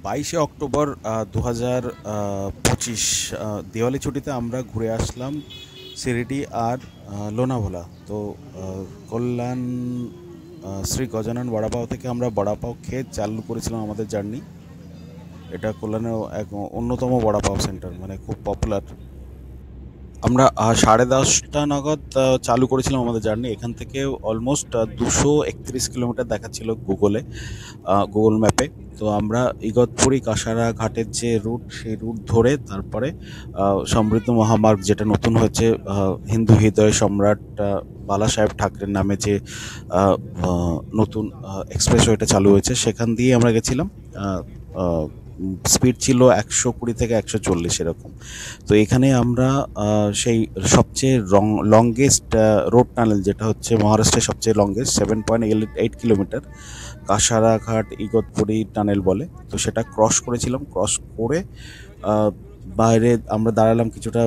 22শে October 2025 Diwali ছুটিতে আমরা ঘুরে আসলাম শিরডি আর লোনাভালা। তো কল্যাণ শ্রী গজানন বড়াপাও থেকে আমরা বড়াপাও খেয়ে চালু করেছিলাম আমাদের জার্নি। এটা কল্যাণের এক অন্যতম বড়াপাও সেন্টার, মানে খুব পপুলার। আমরা 10:30 নাগাদ চালু করেছিলাম আমাদের জার্নি। এখান থেকে অলমোস্ট 231 কিলোমিটার দেখাচ্ছিল গুগল ম্যাপে। তো আমরা ইগতপুরি কাসারা ঘাটের যে রুট, সেই রুট ধরে তারপরে সমৃদ্ধ মহামার্গ, যেটা নতুন হয়েছে, হিন্দু হৃদয় সম্রাট বালা সাহেব ঠাকরের নামে যে নতুন এক্সপ্রেসওয়েটা চালু হয়েছে, সেখান দিয়ে আমরা গেছিলাম। স্পিড ছিল 120 থেকে 140 এরকম। তো এখানে আমরা সেই সবচেয়ে লংগেস্ট রোড টানেল, যেটা হচ্ছে মহারাষ্ট্রের সবচেয়ে লংগেস্ট 7.8 কিলোমিটার, কাসারা ঘাট ইগতপুরি টানেল বলে। তো সেটা ক্রস করেছিলাম। ক্রস করে বাইরে আমরা দাঁড়ালাম কিছুটা,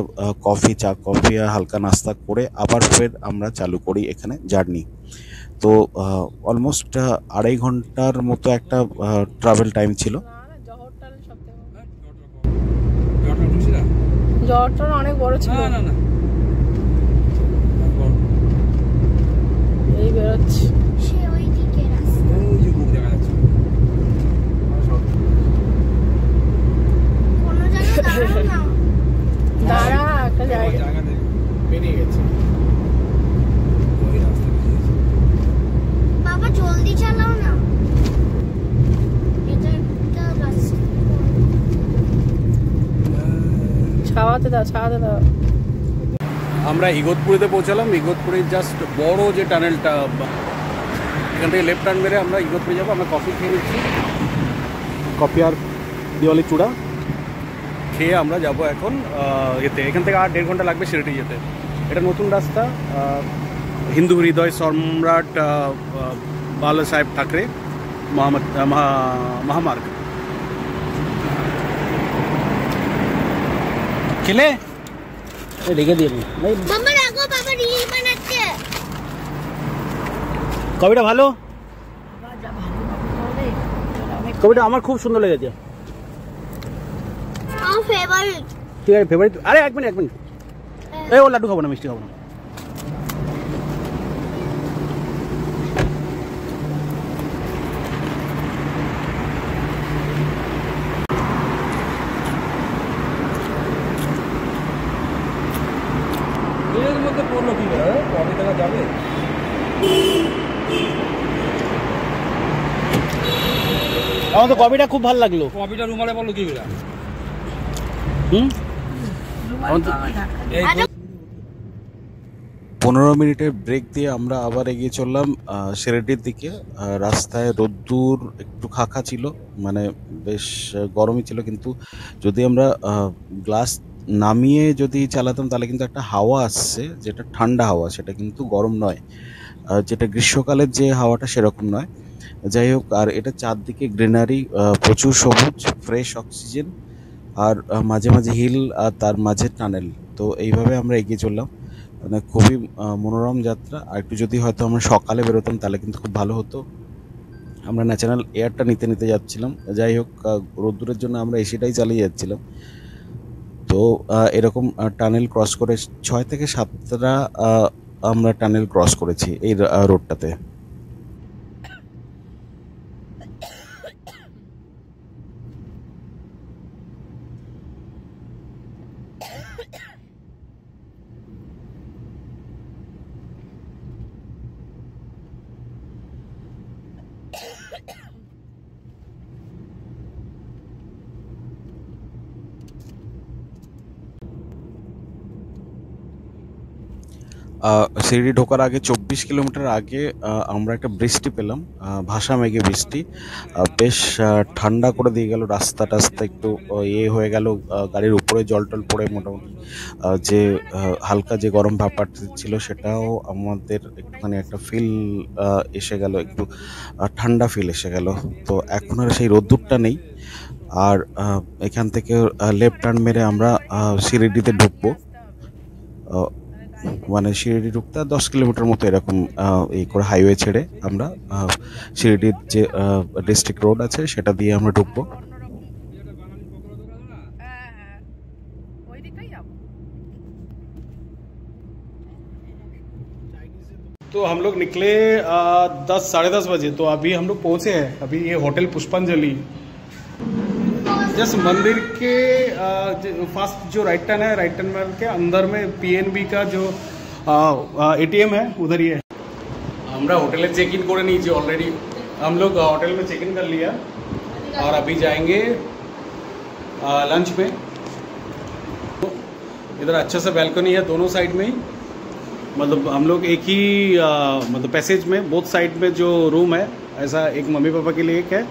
চা কফি আর হালকা নাস্তা করে আবার ফের আমরা চালু করি এখানে জার্নি। তো অলমোস্ট 2.5 ঘন্টার মতো একটা ট্রাভেল টাইম ছিল। জ্বরটা অনেক বড় ছিল। না এই বেরোচ্ছে সে ওই দিকে রাস্তা, ওই যে মুখ দেখা যাচ্ছে। কোন জায়গায় দাঁড়া একটা জায়গা বেরিয়ে গেছে। ওই রাস্তা বেরিয়েছে। বাবা জলদি চালাও না, এটা একটা রাস্তা। ছাওয়াতে দাও। আমরা ইগতপুরিতে পৌঁছালাম। ইগতপুরির জাস্ট বড় যে টানেলটা, এখান থেকে লেফট টার্ন মেরে আমরা ইগতপুরি যাবো। আমরা কফি খেয়ে নিচ্ছি, কফি আর দিওয়ালি চূড়া খেয়ে আমরা যাব এখন এতে। এখান থেকে আর 1.5 ঘন্টা লাগবে শিরডি যেতে। এটা নতুন রাস্তা, হিন্দু হৃদয় সম্রাট বালা সাহেব ঠাকরে মহামার্গ। খেলে রেখে দিয়ে কবিটা ভালো, কবিটা আমার খুব সুন্দর লেগেছে। ঠিক আছে, ফেভারিট। আরে এক মিনিট এই ও লাড্ডু খাবো না, মিষ্টি খাবো না। এর মধ্যে পড়লো কি কবে টাকা যাবে? আমার তো কবিটা খুব ভালো লাগলো। কবিটা রুমালে বললো কি বলে? 15 মিনিটের ব্রেক দিয়ে আমরা আবার এগিয়ে চললাম শিরডির দিকে। রাস্তায় রোদ্দুর একটু খাখা ছিল, মানে বেশ গরমই ছিল, কিন্তু যদি আমরা গ্লাস নামিয়ে যদি চালাতাম তাহলে কিন্তু একটা হাওয়া আসছে, যেটা ঠান্ডা হাওয়া, সেটা কিন্তু গরম নয়, যেটা গ্রীষ্মকালের যে হাওয়াটা সেরকম নয়। যাই হোক, আর এটা চারদিকে গ্রিনারি, প্রচুর সবুজ, ফ্রেশ অক্সিজেন, আর মাঝে মাঝে হিল, আর তার মাঝে টানেল। তো এইভাবে আমরা এগিয়ে চললাম, মানে খুবই মনোরম যাত্রা। আর একটু যদি হয়তো আমরা সকালে বেরোতাম তাহলে কিন্তু খুব ভালো হতো। আমরা ন্যাচারাল এয়ারটা নিতে যাচ্ছিলাম। যাই হোক, রোদ্দুরের জন্য আমরা এসিটাই চালিয়ে যাচ্ছিলাম। তো এরকম টানেল ক্রস করে 6 থেকে 7টা আমরা টানেল ক্রস করেছি এই রোডটাতে। শিরডি ঢোকার আগে 24 কিলোমিটার আগে আমরা একটা বৃষ্টি পেলাম, ভাসা মেঘে বৃষ্টি। বেশ ঠান্ডা করে দিয়ে গেল রাস্তা টাস্তা, একটু হয়ে গেল, গাড়ির উপরে জল টল পড়ে মোটামুটি যে হালকা যে গরম ভাবটা ছিল সেটাও আমাদের একটুখানি একটা ফিল এসে গেল, একটু ঠান্ডা ফিল এসে গেল। তো এখন আর সেই রোদ্দুরটা নেই। আর এখান থেকে লেফট টার্ন মেরে আমরা শিরডিতে ঢুকবো। মানে শিরডি ঢুকতে 10 কিলোমিটার মতো এরকম এই করে হাইওয়ে ছেড়ে আমরা শিরডির যে ডিস্ট্রিক্ট রোড আছে সেটা দিয়ে আমরা ঢুকবো। तो हम लोग निकले 10 साढ़े 10 बजे, तो अभी हम लोग पहुंचे हैं। अभी ये होटल पुष्पांजलि, जस्ट मंदिर के फर्स्ट जो राइट टर्न है, राइट टर्न मार के अंदर में पीएनबी का जो एटीएम है उधर ही है। আমরা হোটেলে চেক इन করে নিয়েছি ऑलरेडी, हम लोग होटल में चेक इन कर लिया और अभी जाएंगे लंच में। इधर अच्छा सा बैल्कनी है दोनों साइड में ही, मतलब हम लोग एक ही मतलब पैसेज में बोथ साइड में जो रूम है, ऐसा एक मम्मी पापा के लिए एक है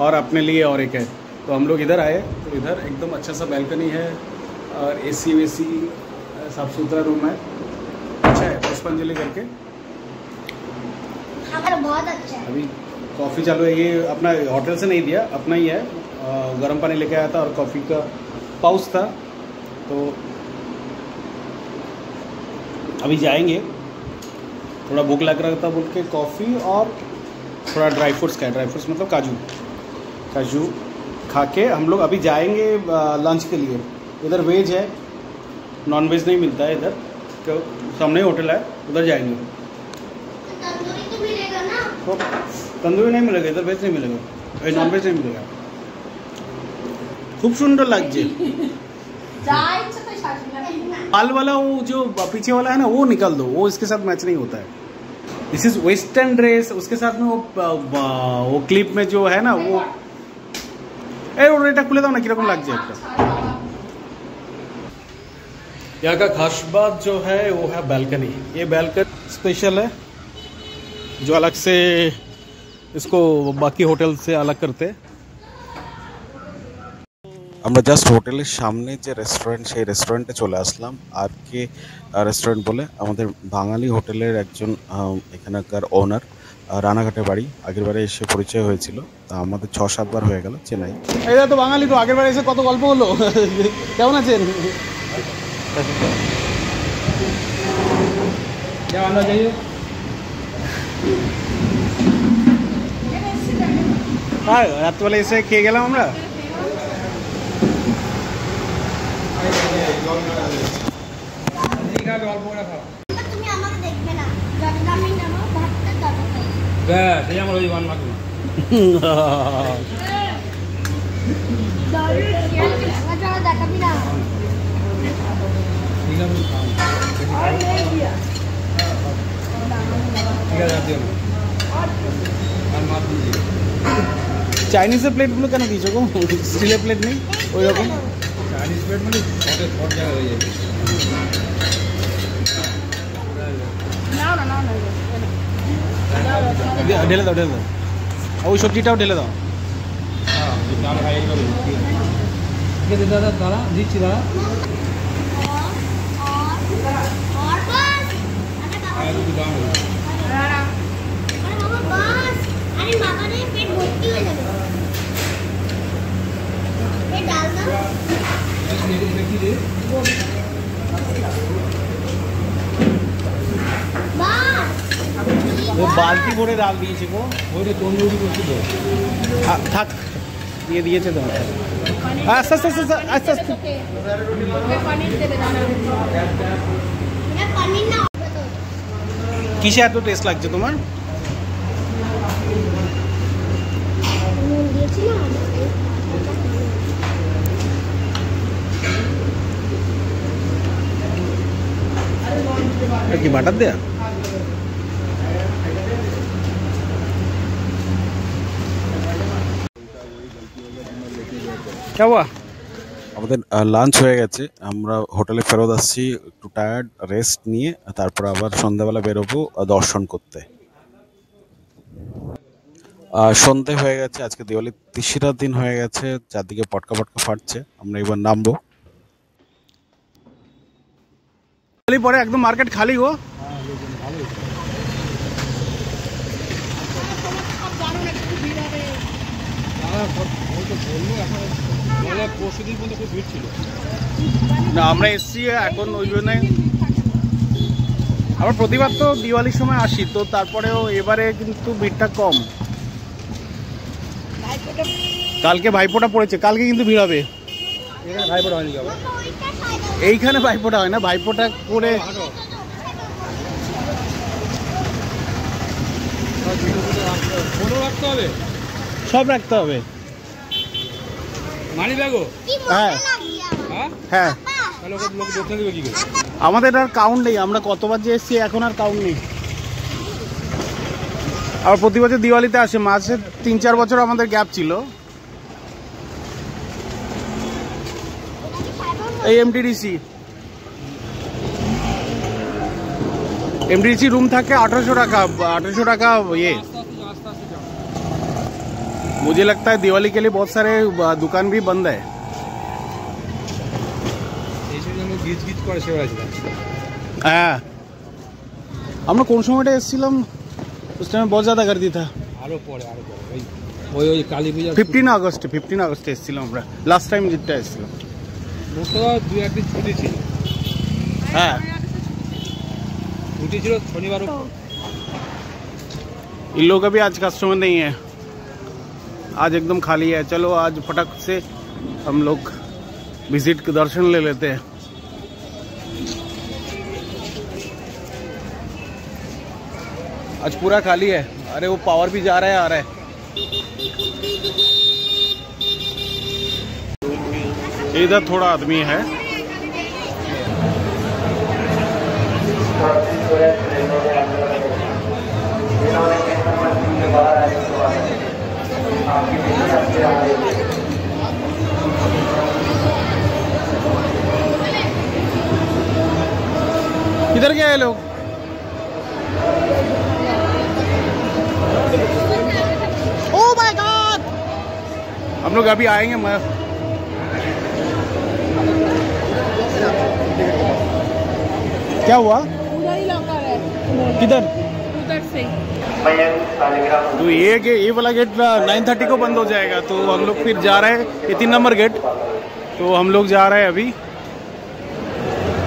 और अपने लिए और एक है। तो हम लोग इधर आए तो इधर एकदम अच्छा सा बैल्कनी है और एसी वेसी साफ सुथरा रूम है, अच्छा है पुष्पांजलि करके। बहुत अच्छा है। अभी कॉफ़ी चालू है, ये अपना होटल से नहीं दिया, अपना ही है। गर्म पानी लेके आया था और कॉफ़ी का पाउच था। तो अभी जाएंगे, थोड़ा भूख लग रहा था बोल के कॉफ़ी और थोड़ा ड्राई फ्रूट्स का, ड्राई फ्रूट्स मतलब काजू खा के हम लोग अभी जाएंगे लंच के लिए। इधर वेज है, नॉन वेज नहीं मिलता है इधर, तो सामने ही होटल है, उधर जाएंगे। तंदूरी तो मिलेगा ना? तो तंदूरी नहीं मिलेगा इधर, वेज नहीं मिलेगा, नॉन वेज नहीं मिलेगा। खूब सुंदर লাগছে। लाल वाला वो जो पीछे वाला है ना, वो निकाल दो, वो इसके साथ मैच नहीं होता है। दिस इज वेस्टर्न ड्रेस, उसके साथ में वो क्लिप में जो है ना वो এটা খুলে দাও না, কিরকম লাগছে একটা। यहाँ का खास बात जो है वो है बैल्कनी। ये बैल्कनी स्पेशल है, जो अलग से इसको बाकी होटल से अलग करते। আমরা জাস্ট হোটেলের সামনে যে রেস্টুরেন্ট, সেই রেস্টুরেন্টে চলে আসলাম। আর কে রেস্টুরেন্ট বলে, আমাদের বাঙালি হোটেলের একজন এখানকার ওনার, রানাঘাটে বাড়ি। আগের বারে এসে পরিচয় হয়েছিল, তা আমাদের 6-7 বার হয়ে গেল চেনাই। এটা তো বাঙালি, তো আগের বারে এসে কত গল্প হলো। কেমন আছেন? হ্যাঁ, রাত্রবেলা এসে খেয়ে গেলাম আমরা। তুমি আমাকে দেখবে না, যতটা আমি নেবো ভাতটা ততটাই। সেই আমার ওই ওয়ান মার্ক দেখাবি না। ঠিক আছে, চাইনিজের প্লেটগুলো কেন দিয়েছো গো? স্টিলের প্লেট নেই ওই রকম? চাইনিজ প্লেট মানে শর্ট জায়গা হয়ে যাবে। ঢেলে দাও, ঢেলে দাও, ওই সবজিটাও ঢেলে দাও। ঠিক আছে দাদা, দাঁড়া দিচ্ছি, দাঁড়া। और बस। अरे बाबा बस, अरे बाबा ने पेट भर्ती हो जाবে। ये डाल दो। बस। वो बाल्टी भरे डाल दिए गो, ওইটা তন্দুরি করছি তো। থাক দিয়ে দিয়েছে তো। আস্তে আস্তে আস্তে আস্তে আস্তে। এটা পনির না। কিসে এত টেস্ট লাগছে তোমার? নুন দিয়েছি না। কি বাটার দেয়া? কেমন? আমাদের লাঞ্চ হয়ে গেছে, আমরা হোটেলে ফেরত আসছি একটু টায়ার্ড, রেস্ট নিয়ে তারপর আবার সন্ধ্যাবেলা বেরোবো দর্শন করতে। সন্ধে হয়ে গেছে, আজকে দিওয়ালির 3রা দিন হয়ে গেছে, চারদিকে পটকা পটকা ফাটছে। আমরা এবার নামবো। পরে একদম মার্কেট খালি গো। না আমরা এসছি এখন, ওই জন্য আমরা প্রতিবার তো দিওয়ালির সময় আসি, তো তারপরেও এবারে কিন্তু ভিড়টা কম। কালকে ভাইফোঁটা পড়েছে, কালকে কিন্তু ভিড় হবে। ভাইফোঁটা হয়নি, এইখানে ভাইফোঁটা হয় না, ভাইফোঁটা করে ফোনও রাখতে হবে, সব রাখতে হবে। মানি ব্যাগও। কি হ্যাঁ। মজা লাগছে আমার। হ্যাঁ, হ্যাঁ, তাহলে ওকে লোক দেখতে দেবে কি করে? আমাদের আর কাউন্ট নেই, আমরা কতবার যে এসেছি এখন আর কাউন্ট নেই। আর প্রতি বছর দিওয়ালিতে আসে, মাঝে 3-4 বছর আমাদের গ্যাপ ছিল। এই এমটিডিসি রুম থাকে 1800 টাকা, 1800 টাকা ये। আস্তে আস্তে যাও, আস্তে আস্তে যাও। मुझे लगता है दिवाली के लिए बहुत सारे दुकान भी बंद है। এই সময় আমি গিজ গিজ করে সে বেড়াচ্ছিলাম। হ্যাঁ, আমরা কোন সময়টা এসেছিলাম, उस टाइम बहुत ज़्यादा गर्दी था। আরো পরে ওই কালী পূজা 15 আগস্টে এসেছিলাম আমরা, লাস্ট টাইম যেটা এসেছিলাম। মোস্তফা 2-1 দিন ছুটি ছিল, হ্যাঁ, ছুটি ছিল শনিবারও। इन लोगों का भी आज कस्टमर नहीं है, आज एकदम खाली है। चलो आज फटाक से हम लोग विजिट के दर्शन ले लेते हैं। आज पूरा खाली है। अरे वो पावर भी जा रहा है, आ रहा है। इधर थोड़ा आदमी है। किधर गए ये लोग? ओह माय गॉड, हम लोग अभी आएंगे। क्या हुआ? उधर ही लॉकर है, किधर? उधर से ही। तो ये वाला गेट 9:30 को बंद हो जाएगा, तो हम लोग फिर जा रहे हैं, ये 3 नंबर गेट, तो हम लोग जा रहे हैं अभी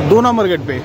2 नंबर गेट पे।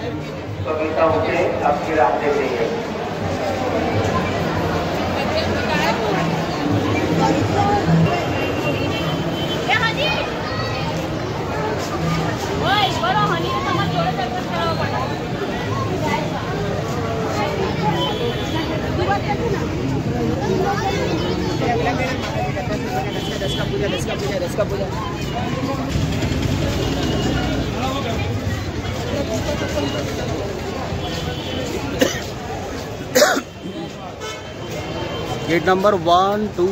Gate number 1, 2,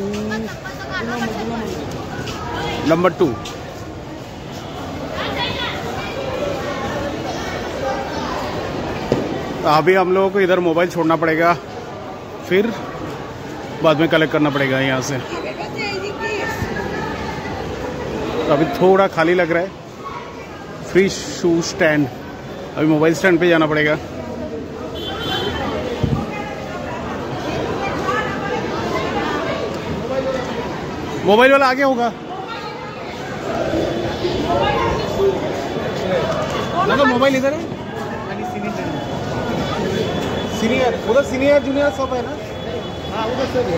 number 2। अभी हम लोगों को इधर मोबाइल छोड़ना पड़ेगा, फिर बाद में कलेक्ट करना पड़ेगा यहाँ से। तो अभी थोड़ा खाली लग रहा है। फ्री शू स्टैंड, अभी मोबाइल स्टैंड पे जाना पड़ेगा। मोबाइल वाला आगे होगा ना, तो मोबाइल इधर है। सीनियर उधर, सीनियर जूनियर सब है ना? हाँ उधर सब है।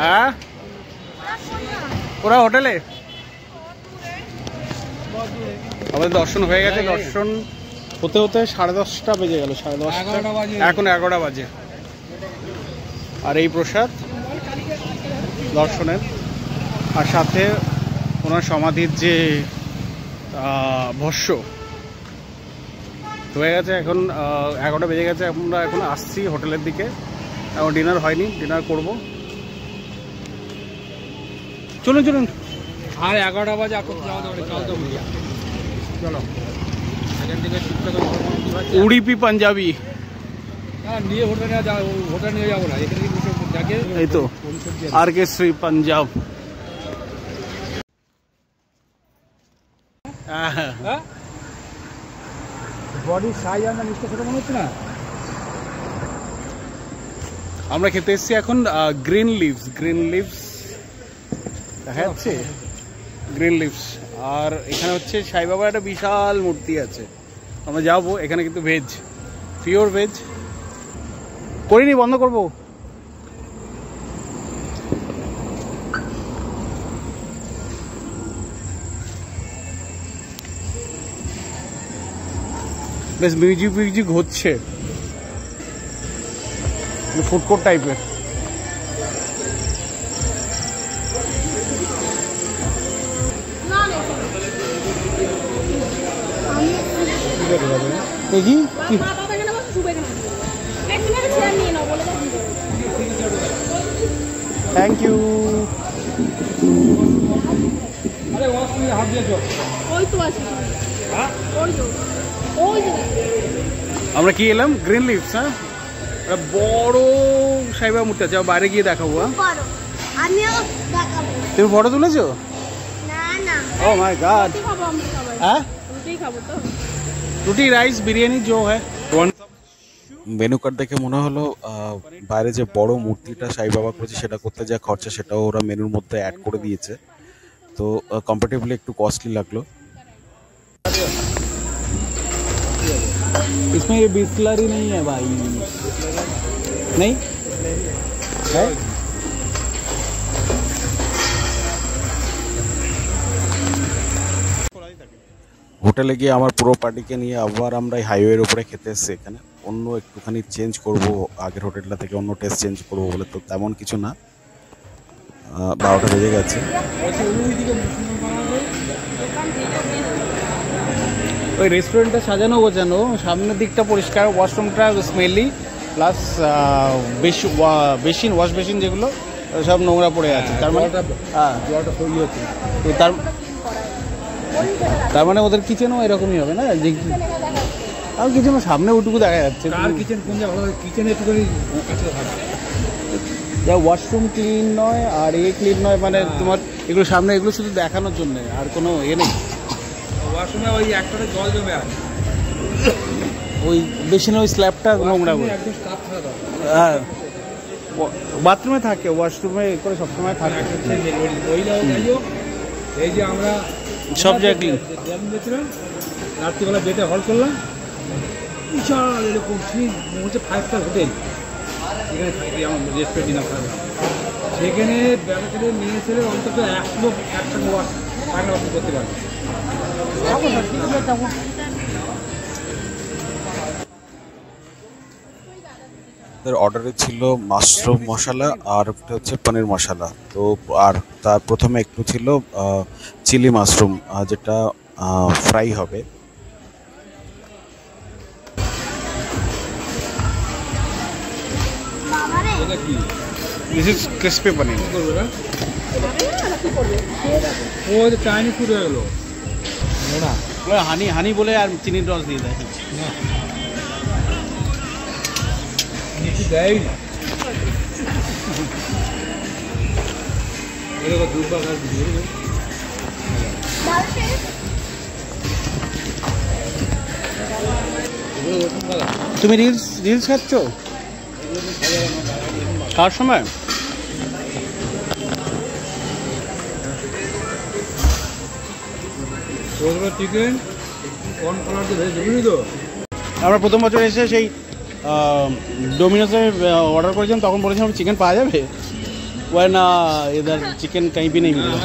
हाँ पूरा হোটেলে আমাদের দর্শন হয়ে গেছে। দর্শন হতে হতে 10:30 বেজে গেল, 10:30 এখন 11টা বাজে। আর এই প্রসাদ দর্শনের, আর সাথে ওনার সমাধির যে ভস্য হয়ে গেছে। এখন 11টা বেজে গেছে, আমরা এখন আসছি হোটেলের দিকে। এখন ডিনার হয়নি, ডিনার করব। চলুন চলুন। আর 11টা বাজে এখন যাওয়া যাবে, চলতে হবে। চলো এখান থেকে উড়িপি পাঞ্জাবি নিয়ে হোটেল নিয়ে যাবো না, এখানে যাকে এই তো আর.কে. শ্রী পাঞ্জাব। হ্যাঁ বডি সাইজ আমরা মিষ্টি ছোট মনে হচ্ছে না। আমরা খেতে এসেছি এখন গ্রিন লিভস দেখা যাচ্ছে, গ্রিন লিভস। আর এখানে হচ্ছে সাই বাবার একটা বিশাল মূর্তি আছে, আমরা যাবো। এখানে কিন্তু ভেজ, পিওর ভেজ। করিনি, বন্ধ করবো। বেশ মিউজিক ফিউজিক হচ্ছে, ফুড কোর্ট টাইপের। দেখি থ্যাংক ইউ। আমরা কি এলাম গ্রিন লিভস। হ্যাঁ, বড় সাইবা মূর্তি আছে, বাইরে গিয়ে দেখাবো। আমিও দেখাবো। তুমি ফটো তুলেছো? না না, ও মাই গড। হ্যাঁ, রুটি রাইস বিরিয়ানি जो है। মেনু কার্ড দেখে মনে হলো বাইরে যে বড় মূর্তিটা সাই বাবা করেছে সেটা করতে যা খরচা সেটাও ওরা মেনুর মধ্যে অ্যাড করে দিয়েছে, তো কম্পারেটিভলি একটু কস্টলি লাগলো। इसमें ये बिस्लरी नहीं है भाई, नहीं है? হোটেলে গিয়ে আমার পুরো পার্টিকে নিয়ে আবার আমরা হাইওয়ের উপরে খেতে এসেছি। এখানে অন্য একটুখানি চেঞ্জ করব, আগের হোটেলটা থেকে অন্য টেস্ট চেঞ্জ করবো বলে, তো তেমন কিছু না। 12টা বেজে গেছে। ওই রেস্টুরেন্টটা সাজানো গোছানো, সামনের দিকটা পরিষ্কার, ওয়াশরুমটা smelly, plus basin, wash basin যেগুলো সব নোংরা পড়ে আছে। তার মানে হ্যাঁ, তার মানে ওদের কিচেনও এরকমই হবে না? যে আর কিচেন সামনে ওটুকু দেখা যাচ্ছে। যা ওয়াশরুম ক্লিন নয় আর ক্লিন নয়, মানে তোমার এগুলো সামনে, এগুলো শুধু দেখানোর জন্য, আর কোনো নেই। ওয়াশরুমে ওই একটাতে জল জমে আছে, ওই বেসিনে ওই স্ল্যাবটা নোংরা করে। হ্যাঁ, বাথরুমে থাকে, ওয়াশরুমে করে সবসময় থাকে। এই যে আমরা সব জায়গায় রাত্রিবেলা বেটে হল করলাম, বিশাল এরকম হচ্ছে 5 স্টার হোটেল, এখানে থাকি আমার রেস্টুরেন্ট ডিনার খাবে। সেখানে বেলা থেকে নিয়ে ছেলে অন্তত 1 লোক একসঙ্গে ওয়াশ করতে পারবে। অর্ডারে ছিল মাশরুম মশলা আর একটা হচ্ছে পনির মশলা, তো আর তার প্রথমে একটু ছিল চিলি মাশরুম, যেটা ফ্রাই হবে। This is crispy paneer. ও চাইনিজ ফুড হয়ে গেলো না, হানি হানি বলে আর চিনির রস দিয়ে দেয়। তুমি রিলস খাচ্ছ খাওয়ার সময়? চিকেন আমরা প্রথম বছর এসে সেই ডোমিনোসে অর্ডার করেছিলাম, তখন বলেছিলাম চিকেন পাওয়া যাবে, ওই না এদের চিকেন কাই ভি নেই মিলে।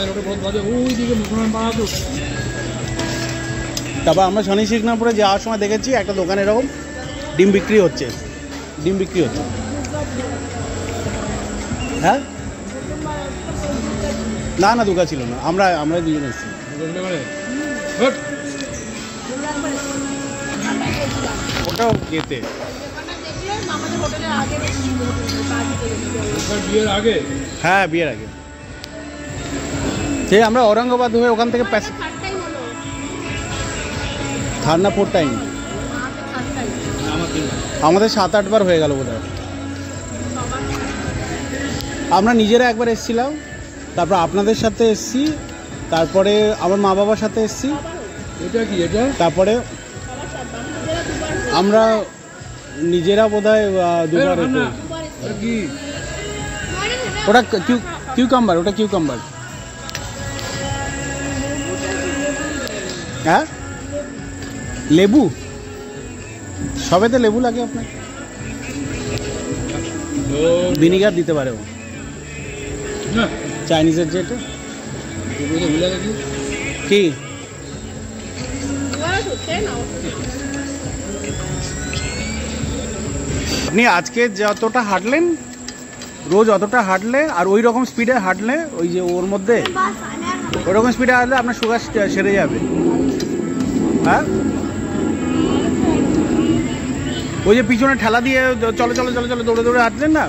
তারপর আমরা শনি শিকনাপুরে যাওয়ার সময় দেখেছি একটা দোকানে এরকম ডিম বিক্রি হচ্ছে, হ্যাঁ না না দুগা ছিল না, আমরা দুজন এসেছি। ওটাও যেতে হ্যাঁ, বিয়ের আগে। সেই আমরা ঔরঙ্গাবাদ হয়ে ওখান থেকে থার্ড না 4 টাইম, আমাদের 7-8 বার হয়ে গেল বোধহয়। আমরা নিজেরা একবার এসেছিলাম, তারপর আপনাদের সাথে এসছি, তারপরে আমার মা বাবার সাথে এসছি, তারপরে আমরা নিজেরা বোধহয় 2 বার। ওটা কিউকাম্বার, ওটা কিউকাম্বার। হ্যাঁ, লেবু, সবেতে লেবু লাগে আপনার, ভিনিগার দিতে পারে ও, চাইনিজের যেটা কি আপনি আজকে যতটা হাঁটলেন, রোজ অতটা হাঁটলে আর ওই রকম স্পিডে হাঁটলে, ওই যে ওর মধ্যে ওই রকম স্পিডে হাঁটলে আপনার সুগার সেরে যাবে। হ্যাঁ, ওই যে পিছনে ঠেলা দিয়ে চলো চলো চলো চলো দৌড়ে দৌড়ে হাঁটছেন না,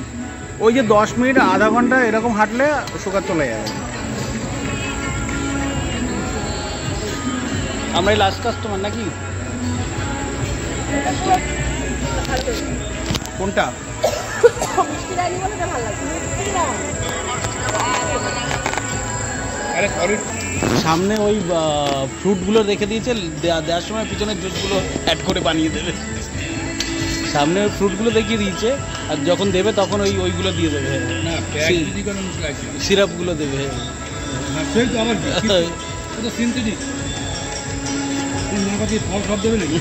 ওই যে 10 মিনিট আধা ঘন্টা এরকম হাঁটলে সুগার চলে যাবে। আমরা এই লাস্ট কাস্টমার নাকি? কোনটা? সামনে ওই ফ্রুটগুলো রেখে দিয়েছে, দেওয়ার সময় পিছনের জুসগুলো অ্যাড করে বানিয়ে দেবে। সামনে ওই ফ্রুটগুলো দেখিয়ে দিয়েছে, আর যখন দেবে তখন ওইগুলো দিয়ে দেবে, সিরাপগুলো দেবে। সব দেবে নাকি?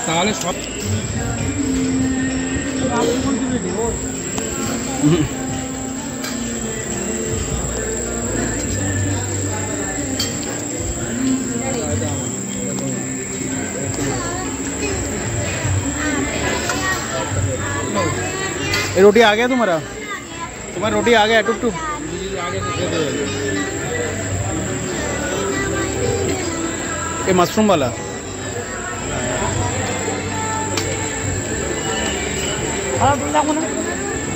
তাহলে সব रोटी आ गया तुम्हारा रोटी आ गया टुक ये मशरूम वाला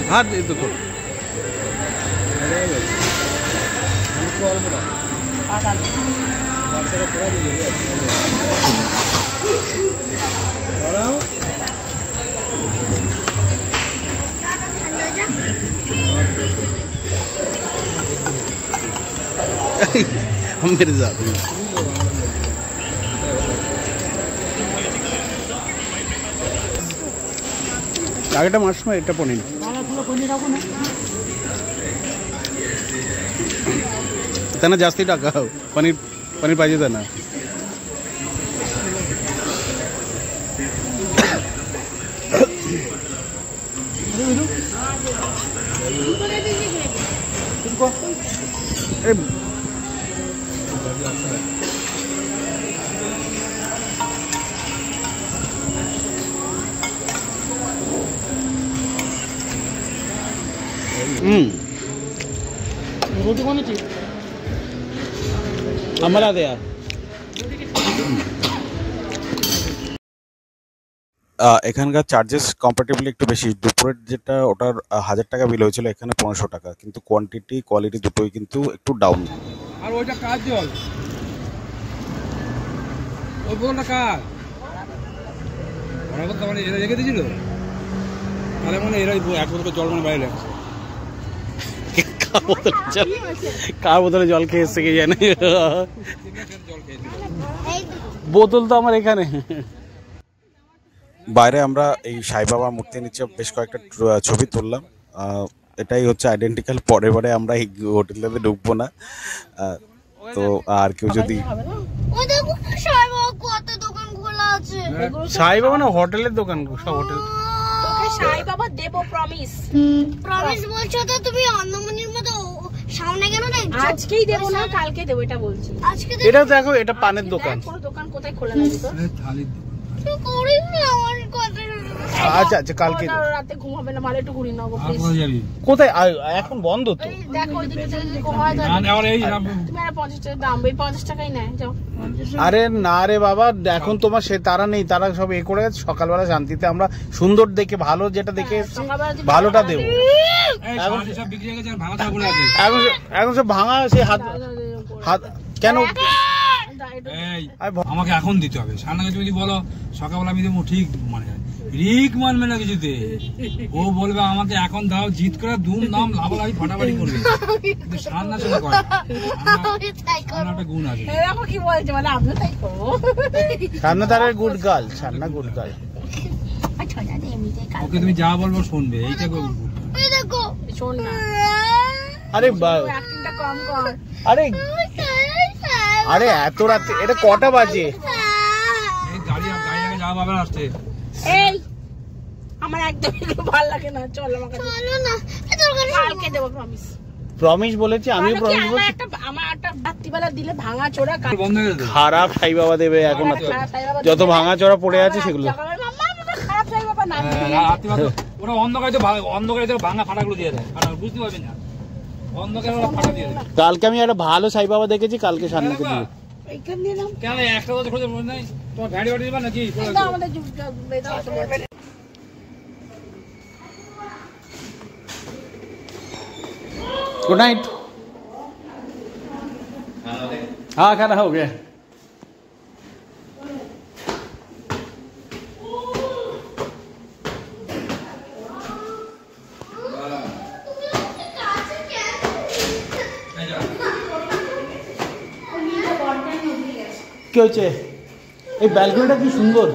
हाँ दे दो थोड़ा। हम मेरे साथ আগেটা মাশরুম এটা পনির त्यांना जास्ती टाका पनीर पनीर पाहिजे त्यांना रोटी कौन सी हमारा दे यार। এখানকার চার্জেস কম্পারেটিভলি একটু বেশি। দুপুরের যেটা ওটার 1000 টাকা বিল হয়েছিল, এখানে 1500 টাকা, কিন্তু কোয়ান্টিটি কোয়ালিটি দুটোই কিন্তু একটু ডাউন। আর ওইটা কার জল? ওই বোতলটা কার? ওরা তো মানে এরা রেখে দিয়েছিল, তাহলে মানে এরা এক বোতল জল মানে বাইরে রাখছে। কার বোতলে জল খেয়ে এসে কে জানে, বোতল তো আমার এখানে। বাইরে আমরা এই সাই বাবা মূর্তি নিচে বেশ কয়েকটা ছবি তুললাম। এটাই হচ্ছে আইডেন্টিক্যাল। পরের বারে আমরা এই হোটেলটাতে ঢুকবো না। তো আর কেউ যদি সাই বাবা না হোটেলের দোকান, সব হোটেল। সাই বাবা দেবো প্রমিস। প্রমিস বলছো তো তুমি অন্নমণির মতো সামনে কেন দেখছো? আজকেই দেবো না কালকে দেবো, এটা বলছি। আজকে এটা দেখো, এটা পানের দোকান। কোন দোকান কোথায় খোলা থাকে তো? তুই করিস না আমার কথা। আচ্ছা আচ্ছা, কালকে রাতে ঘুমাবে না, মালে একটু ঘুরি নাও প্লিজ। কোথায়? এখন বন্ধ তো। দেখো ওইদিকে যদি ঘুমায় যায় তুমি আর 50 টাকা দাম, এই 50 টাকাই নেয়, যাও। আরে না রে বাবা, এখন তোমার সে তারা নেই, তারা সব এ করে সকালবেলা শান্তিতে আমরা সুন্দর দেখে ভালো যেটা দেখে ভালোটা দেবো। এখন সব ভাঙা, সে হাত কেন আমাকে এখন দিতে হবে? সামনে তুমি যদি বলো সকালবেলা আমি দেবো, ঠিক মানে রিক মানবে না কিছুতে। ও বলবে আমাকে এখন দাও, জিত করে ধুম ধাম লাভালাভি ফাটাফাটি করবে। কিন্তু সান্না সেটা করে একটা গুণ আছে। কি বলছে মানে আপনি তাই করবো? সান্না তার গুড গার্ল, সান্না গুড গার্ল। ওকে তুমি যা বলবো শুনবে, এইটা দেখো শোন না। আরে অ্যাক্টিংটা কম কর। আরে আরে এত রাতে, এটা কটা বাজে? গাড়ি আগে যাওয়া বাবা আসছে। এই আমার একদম ভালো লাগে না, চল আমাকে চলো না, কালকে দেবো প্রমিস। প্রমিস বলেছি, আমিও প্রমিস আমার বলছি। আমার একটা রাত্রিবেলা দিলে ভাঙা চোরা বন্ধ হয়ে গেছে। খারাপ সাই বাবা দেবে এখন, যত ভাঙা চড়া পড়ে আছে সেগুলো। খারাপ চাই বাবা না ওরা অন্ধকারে তো ভাঙা ফাটাগুলো দিয়ে দেয়, ফাটা বুঝতে পারবি না, অন্ধকারে ওরা ফাটা দিয়ে দেয়। কালকে আমি একটা ভালো সাই বাবা দেখেছি, কালকে সান্নাকে দিই। এইখান দিয়ে নাও কেন একটা কথা খোঁজে মনে নাই তোমার গাড়ি বাড়ি দিবা নাকি? আমাদের गुड नाइट। हाँ खाना हो गया। কি হচ্ছে? এই ব্যালকনিটা কি সুন্দর।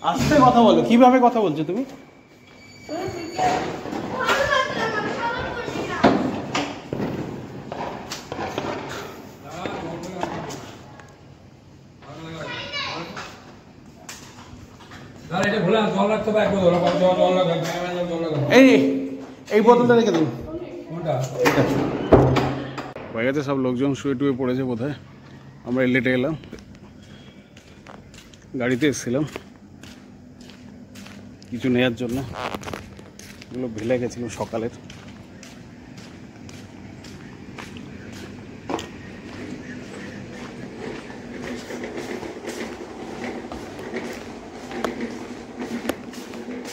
আস্তে কথা বলো, কিভাবে কথা বলছো তুমি? এই বোতলটা রেখে দিন। হয়ে গেছে, সব লোকজন শুয়ে টুয়ে পড়েছে বোধহয়। আমরা লেটে এলাম, গাড়িতে এসেছিলাম কিছু নেওয়ার জন্য, এগুলো ভেলে গেছিল সকালের।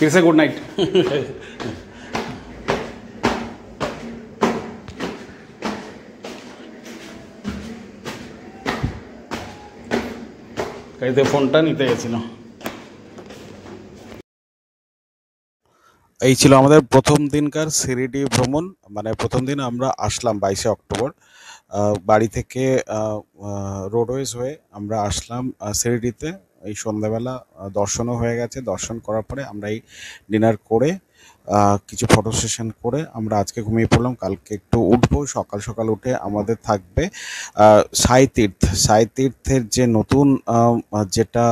फिर से गुड नाइट। কাইতে ফোনটা নিতে গেছিল। এই ছিল আমাদের প্রথম দিনকার শিরিডি ভ্রমণ। মানে প্রথম দিন আমরা আসলাম 22শে অক্টোবর, বাড়ি থেকে রোডওয়েজ হয়ে আমরা আসলাম শিরিডিতে। এই সন্ধ্যাবেলা দর্শনও হয়ে গেছে, দর্শন করার পরে আমরা এই ডিনার করে কিছু ফটো সেশন করে আমরা আজকে ঘুমিয়ে পড়লাম। কালকে একটু উঠবো, সকাল সকাল উঠে আমাদের থাকবে সাই তীর্থের যে নতুন যেটা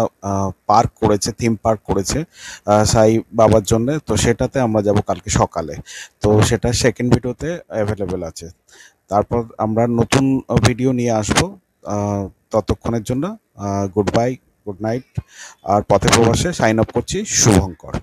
পার্ক করেছে, থিম পার্ক করেছে সাই বাবার জন্য, তো সেটাতে আমরা যাব কালকে সকালে। তো সেটা সেকেন্ড ভিডিওতে অ্যাভেলেবেল আছে। তারপর আমরা নতুন ভিডিও নিয়ে আসবো। ততক্ষণের জন্য গুড বাই, গুড নাইট। আর পথে প্রবাসে সাইন আপ করছি শুভঙ্কর।